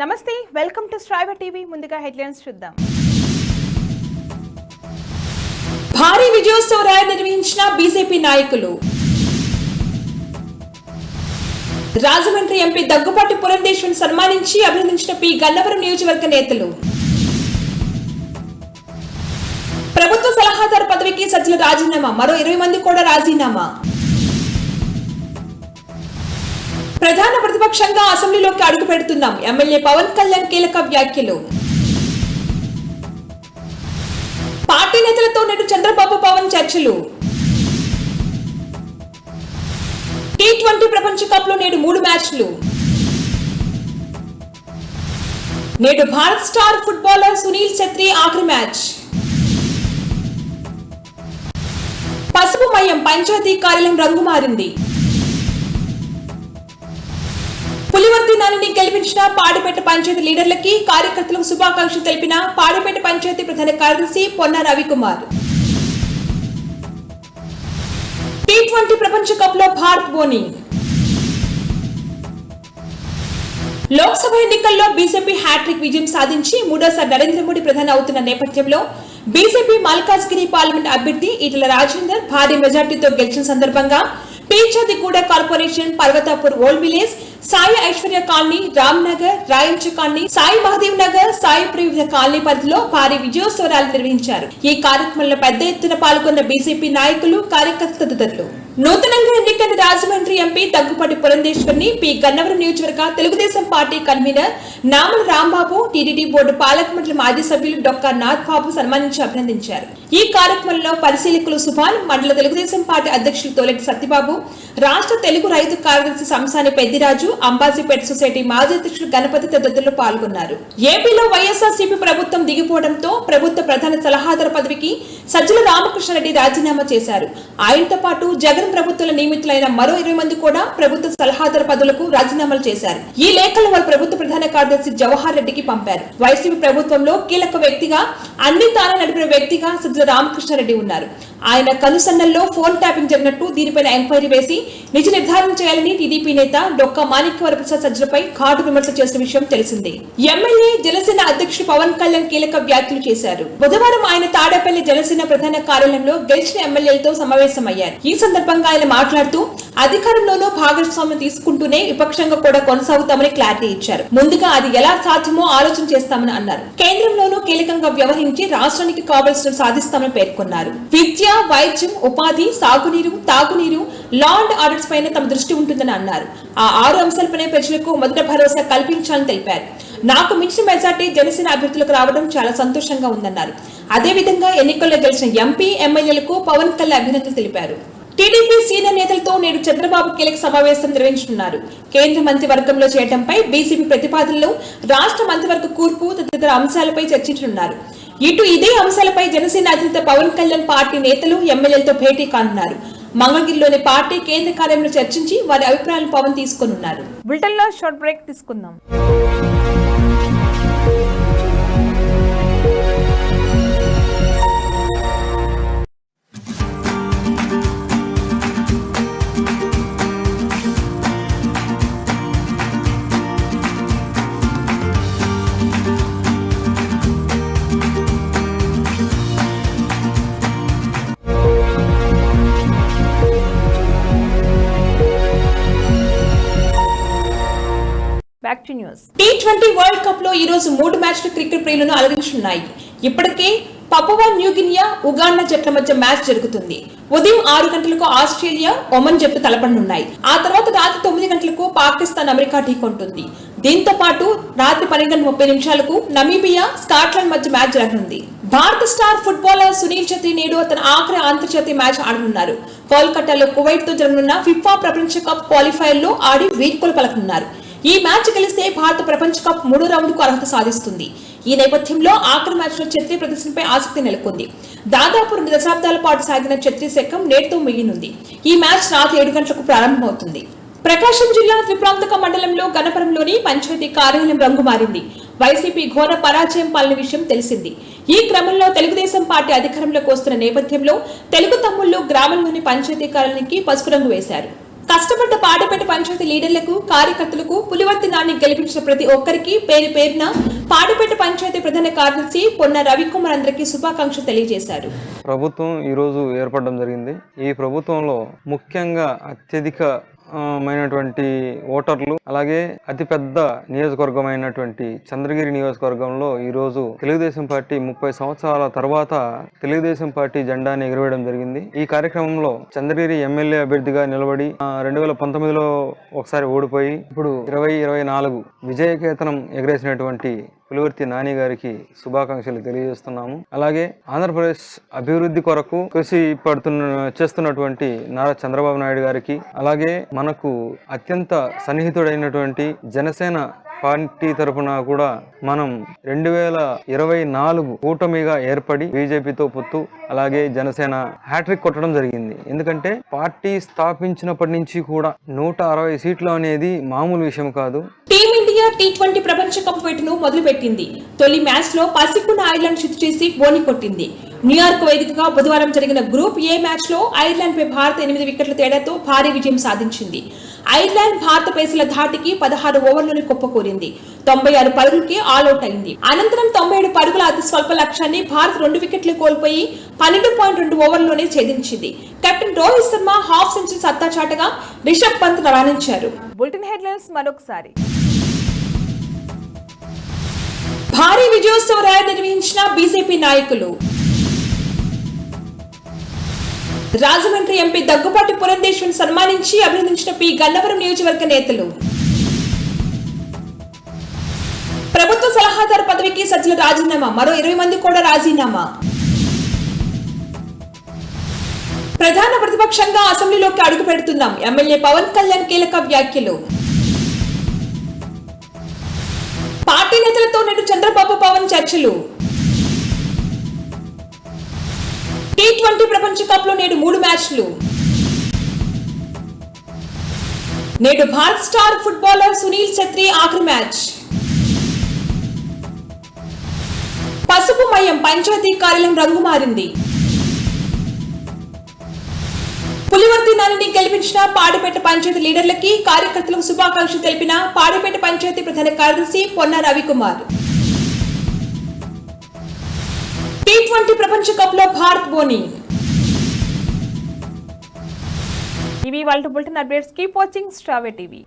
నమస్తే welcome to స్ట్రైవర్ TV ముందుగా headlines చూద్దాం. భారీ విజయోత్సవ ర్యాలీ నిర్వహించిన బీజేపీ నాయకులు. రాజమండ్రి ఎంపీ దగ్గుపాటి పురంధేశ్వరిని సన్మానించి అభినందించిన పి గన్నవరం నియోజకవర్గ నేతలు. ప్రభుత్వ సలహాదారు పదవికి సజ్జల రాజీనామా, మరో 20 మంది కూడా రాజీనామా. ప్రధాన ప్రతిపక్షంగా అసెంబ్లీలోకి అడుగు పెడుతున్నాం, ఎమ్మెల్యే పవన్ కళ్యాణ్ కీలక వ్యాఖ్యలు. పార్టీ నేతలతో నేడు చంద్రబాబు పవన్ చర్చలు. T20 ప్రపంచ కప్ లో నేడు 3 మ్యాచ్లు. నేడు భారత్ స్టార్ ఫుట్బాలర్ సునీల్ ఛత్రి ఆఖరి మ్యాచ్. పసుపు మయం పంచాయతీ కార్యాలయం రంగు మారింది. పులివర్తి నానిని గెలిపించిన పాడిపేట పంచాయతీ లీడర్లకి కార్యకర్తలకు శుభాకాంక్షలు తెలిపిన పాడిపేట పంచాయతీ ప్రధాన కార్యదర్శి పొన్న రవికుమార్. T20 ప్రపంచ కప్ లో భారత్ బోని. లోక్సభ ఎన్నికల్లో బీజేపీ హ్యాట్రిక్ విజయం సాధించి మూడోసారి నరేంద్ర మోడీ ప్రధాని అవుతున్న నేపథ్యంలో బీజేపీ మల్కాజ్గిరి పార్లమెంట్ అభ్యర్థి ఈటెల రాజేందర్ భారీ మెజార్టీతో గెలిచిన సందర్భంగా Peerzadiguda corporation, Parvathapur old village, Sai Aishwarya colony, Ram Nagar, Rayancha colony, Sai Mahadev Nagar, Sai Vividha colony పరిధిలో భారీ విజయోత్సవ ర్యాలీ నిర్వహించారు. ఈ కార్యక్రమంలో పెద్ద ఎత్తున పాల్గొన్న బీజేపీ నాయకులు, కార్యకర్తలు తదితరులు. నూతనంగా ఎన్నికైన రాజమండ్రి ఎంపీ దగ్గుపాటి పురంధేశ్వరిని పి గన్నవరం నియోజకవర్గ Telugu Desam party convener నామల Rambabu, TDD board పాలక మండలి మాజీ సభ్యులు డొక్కా నాథ్ బాబు సన్మానించి అభినందించారు. ఈ కార్యక్రమంలో పరిశీలకులు సుభాన్, మండల తెలుగుదేశం పార్టీ అధ్యక్షులు తోలెటి సత్యబాబు, రాష్ట్ర తెలుగు రైతు కార్యదర్శి సంసాని పెద్దిరాజు, అంబాజీపేట సొసైటీ మాజీ అధ్యక్షులు గణపతి తదితరులు పాల్గొన్నారు. ఏపీలో వైఎస్ఆర్సీపీ ప్రభుత్వం దిగిపోవడంతో ప్రభుత్వ ప్రధాన సలహాదారు పదవికి సజ్జల రామకృష్ణారెడ్డి రాజీనామా చేశారు. ఆయనతో పాటు జగన్ ప్రభుత్వంలో నియమితులైన మరో 20 మంది కూడా ప్రభుత్వ సలహాదారు పదవులకు రాజీనామాలు చేశారు. ఈ లేఖలు వారు ప్రభుత్వ ప్రధాన కార్యదర్శి జవహర్ రెడ్డికి పంపారు. వైసీపీ ప్రభుత్వంలో కీలక వ్యక్తిగా, అన్ని తానే నడిపిన వ్యక్తిగా సజ్జల రామకృష్ణారెడ్డి ఉన్నారు. ఆయన కనుసన్నల్లో ఫోన్ ట్యాపింగ్ జరిగినట్టు దీనిపైన ఎంక్వైరీ వేసి నిజ నిర్ధారణ చేయాలని టీడీపీ నేత డొక్కా మాణిక్యవరప్రసాద్ సజ్జలపై ఘాటు విమర్శ చేసిన విషయం తెలిసిందే. ఎమ్మెల్యే జనసేన అధ్యక్షుడు పవన్ కళ్యాణ్ కీలక వ్యాఖ్యలు చేశారు. బుధవారం ఆయన తాడేపల్లి జనసేన ప్రధాన కార్యాలయంలో గెలిచిన ఎమ్మెల్యేలతో సమావేశమయ్యారు. ఈ సందర్భంగా ఆయన మాట్లాడుతూ అధికారంలోనూ భాగస్వామ్యం తీసుకుంటూనే విపక్షంగా కూడా కొనసాగుతామని క్లారిటీ ఇచ్చారు. ముందుగా అది ఎలా సాధ్యమో ఆలోచన చేస్తామని అన్నారు. కేంద్రంలోనూ కీలకంగా వ్యవహరించి రాష్ట్రానికి కావాల్సిన సాధిస్తామని పేర్కొన్నారు. విద్య, వైద్యం, ఉపాధి, సాగునీరు, తాగునీరు, లా అండ్ ఆర్డర్స్ పైన తమ దృష్టి ఉంటుందని అన్నారు. ఆ 6 అంశాలపైన ప్రజలకు మొదట భరోసా కల్పించాలని తెలిపారు. నాకు మించిన మెజార్టీ జనసేన అభ్యర్థులకు రావడం చాలా సంతోషంగా ఉందన్నారు. అదేవిధంగా ఎన్నికల్లో గెలిచిన ఎంపీ, ఎమ్మెల్యేలకు పవన్ కళ్యాణ్ అభినందనలు తెలిపారు. టీడీపీ సీనియర్ నేతలతో నేడు చంద్రబాబు కీలక సమావేశం నిర్వహించనున్నారు. కేంద్ర మంత్రివర్గంలో చేయడంపై బీజేపీ ప్రతిపాదనలు, రాష్ట్ర మంత్రివర్గ కూర్పు తదితర అంశాలపై చర్చించనున్నారు. ఇటు ఇదే అంశాలపై జనసేన అధినేత పవన్ కళ్యాణ్ పార్టీ నేతలు, ఎమ్మెల్యేలతో భేటీ కానున్నారు. మంగళగిరిలోని పార్టీ కేంద్ర కార్యాలయంలో చర్చించి వారి అభిప్రాయాలను పవన్ తీసుకోనున్నారు. బులెటిన్ లో షార్ట్ బ్రేక్ తీసుకుందాం. T20 వరల్డ్ కప్ లో ఈ రోజు 3 మ్యాచ్లు క్రికెట్ ప్రియులను అలరించనున్నాయి. ఇప్పటికే పపువా న్యూగినియా, ఉగాండా జట్ల మధ్య మ్యాచ్ జరుగుతుంది. ఉదయం 6 గంటలకు ఆస్ట్రేలియా, ఒమన్ జట్లు తలపడనున్నాయి. ఆ తర్వాత రాత్రి 9 గంటలకు పాకిస్తాన్, అమెరికా ఢీకొంటుంది. దీంతో పాటు రాత్రి 12:30 నమీబియా, స్కాట్లాండ్ మధ్య మ్యాచ్ జరగనుంది. భారత స్టార్ ఫుట్బాలర్ సునీల్ ఛత్రి నేడు తన ఆఖరి అంతర్జాతీయ మ్యాచ్ ఆడనున్నారు. కోల్కతాలో కువైట్ తో జరగనున్న ఫిఫా ప్రపంచ కప్ క్వాలిఫైర్ లో ఆడి వీడ్కోలు పలకనున్నారు. ఈ మ్యాచ్ గెలిస్తే భారత ప్రపంచ కప్ 3వ రౌండ్ కు అర్హత సాధిస్తుంది. ఈ నేపథ్యంలో ఆఖరి మ్యాచ్ లో ఛత్రి ప్రదర్శనపై ఆసక్తి నెలకొంది. దాదాపు 2 దశాబ్దాల పాటు సాగిన ఛత్రి శకం నేటితో ముగియనుంది. ఈ మ్యాచ్ రాత్రి 7 గంటలకు ప్రారంభమవుతుంది. ప్రకాశం జిల్లా త్రిప్రాంతక మండలంలో గణపురంలోని పంచాయతీ కార్యాలయం రంగు మారింది. వైసీపీ ఘోర పరాజయం పాలన విషయం తెలిసింది. ఈ క్రమంలో తెలుగుదేశం పార్టీ అధికారంలోకి వస్తున్న నేపథ్యంలో తెలుగు తమ్ముళ్లు గ్రామంలోని పంచాయతీ కార్యాలయానికి పసుపు రంగు వేశారు. కష్టపడ్డ పాడిపేట పంచాయతీ లీడర్లకు, కార్యకర్తలకు, పులివర్తి నాని గెలిపించిన ప్రతి ఒక్కరికి పేరు పేరున పాడిపేట పంచాయతీ ప్రధాన కార్యదర్శి పొన్న రవికుమార్ అందరికీ శుభాకాంక్షలు తెలియజేశారు. ప్రభుత్వం ఈరోజు ఏర్పడడం జరిగింది. ఈ ప్రభుత్వంలో ముఖ్యంగా మైనటువంటి ఓటర్లు, అలాగే అతిపెద్ద నియోజకవర్గమైనటువంటి చంద్రగిరి నియోజకవర్గంలో ఈరోజు తెలుగుదేశం పార్టీ 30 సంవత్సరాల తర్వాత తెలుగుదేశం పార్టీ జెండాని ఎగురవేయడం జరిగింది. ఈ కార్యక్రమంలో చంద్రగిరి ఎమ్మెల్యే అభ్యర్థిగా నిలబడి 2019లో ఒకసారి ఓడిపోయి ఇప్పుడు 2024 విజయకేతనం ఎగరేసినటువంటి పులివర్తి నాని గారికి శుభాకాంక్షలు తెలియజేస్తున్నాము. అలాగే ఆంధ్రప్రదేశ్ అభివృద్ధి కొరకు కృషి చేస్తున్నటువంటి నారా చంద్రబాబు నాయుడు గారికి, అలాగే మనకు అత్యంత సన్నిహితుడైనటువంటి జనసేన పార్టీ తరఫున కూడా మనం 2024 కూటమిగా ఏర్పడి బీజేపీతో పొత్తు, అలాగే జనసేన హ్యాట్రిక్ కొట్టడం జరిగింది. ఎందుకంటే పార్టీ స్థాపించినప్పటి నుంచి కూడా 160 సీట్లు అనేది మామూలు విషయం కాదు. టీమిండియా T20 ప్రపంచ కప్ వేటను మొదలుపెట్టింది. తొలి మ్యాచ్ లో పసిపున్న ఐర్లాండ్ చిత్తు చేసి బోని కొట్టింది. న్యూయార్క్ వేదికగా బుధవారం జరిగిన గ్రూప్ ఏ మ్యాచ్ లో ఐర్లాండ్ పై భారత్ 8 వికెట్ల తేడాతో భారీ విజయం సాధించింది. ఐర్లాండ్ భారత పేసల ధాటికి 16 ఓవర్లోనే కుప్పకూరింది. 96 పరుగులకి ఆల్అౌట్ అయింది. అనంతరం 97 పరుగుల అతి స్వల్ప లక్ష్యాన్ని భారత్ 2 వికెట్లు కోల్పోయి 12.2 ఓవర్లోనే ఛేదించింది. Captain Rohit Sharma half century సత్తా చాటగా రిషబ్ పంత్ రాణించారు. బులెటిన్ హెడ్లైన్స్ మరొకసారి. భారీ విజయోత్సవ ర్యాలీ నిర్వహించిన బీజేపీ నాయకులు. రాజమండ్రి ఎంపీ దగ్గుపాటి పురంధేశ్వరిని సన్మానించి అభినందించిన పి గన్నవరం నియోజకవర్గ నేతలు. ప్రభుత్వ సలహాదారు పదవికి సజ్జల రాజీనామా, మరో 20 మంది కూడా రాజీనామా. ప్రధాన ప్రతిపక్షంగా అసెంబ్లీలోకి అడుగు పెడుతున్నాం, ఎమ్మెల్యే పవన్ కళ్యాణ్ కీలక వ్యాఖ్యలు. పార్టీ నేతలతో నేడు చంద్రబాబు పవన్ చర్చలు. T20 ప్రపంచ కప్ లో నేడు 3 మ్యాచ్లు. నేడు భారత్ స్టార్ ఫుట్బాలర్ సునీల్ ఛత్రి ఆఖరి మ్యాచ్. పసుపు మయం పంచాయతీ కార్యాలయం రంగు మారింది. పులివర్తి నానిని గెలిపించిన పాడిపేట పంచాయతీ లీడర్లకి, కార్యకర్తలకు శుభాకాంక్షలు తెలిపిన పాడిపేట పంచాయతీ ప్రధాన కార్యదర్శి పొన్న రవికుమార్. T20 ప్రపంచ కప్ లో భారత్ బోని. ఇవి వాళ్ళ బులెటిన్ అప్డేట్స్. కీప్ వాచింగ్ స్ట్రావే టీవీ.